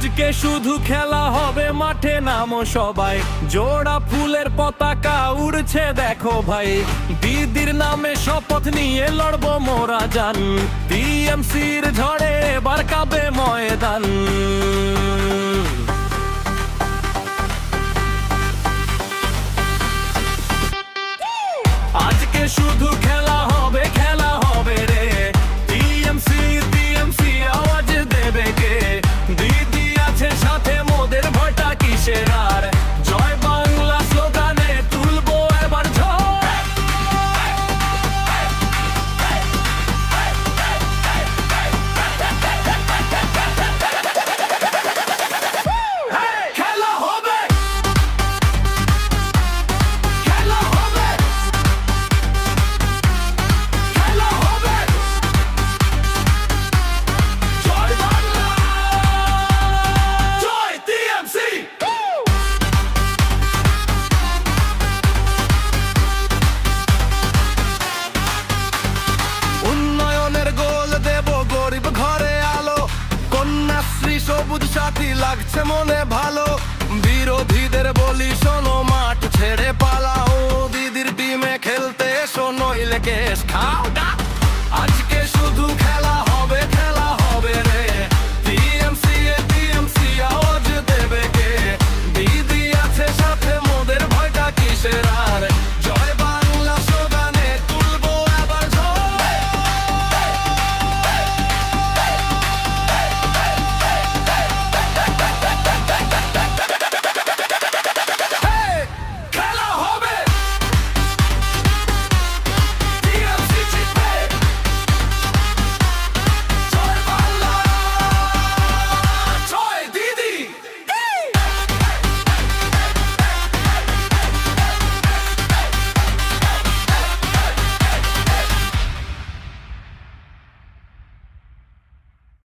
আজকে শুধু খেলা হবে, মাঠে নামো সবাই, জোড়া ফুলের পতাকা উড়ছে দেখো ভাই। দিদির নামে শপথ নিয়ে লড়বো মোরা জান, টিএমসির ঝড়ে এবার কাঁপবে ময়দান। আজকে শুধু খেলা হবে, খেলা হবে রে, টিএমসি টিএমসি আওয়াজ দেবে কে? দিদি আছে সাথে, মোদের ভয়টা কিসের আর? জয় বাংলা স্লোগানে তুলবো এবার ঝড়। খেলা হবে, খেলা হবে, খেলা হবে, জয় বাংলা, জয় টিএমসি। উন্নয়নের গোল দেব গরিব ঘরে আলো, কন্যাশ্রী সবুজ সাথী লাগছে মনে ভালো। বিরোধীদের বলি শোনো, মাঠ ছেড়ে পালাও, দিদির টিমে খেলতে এসো নইলে কেস খাও। আজকে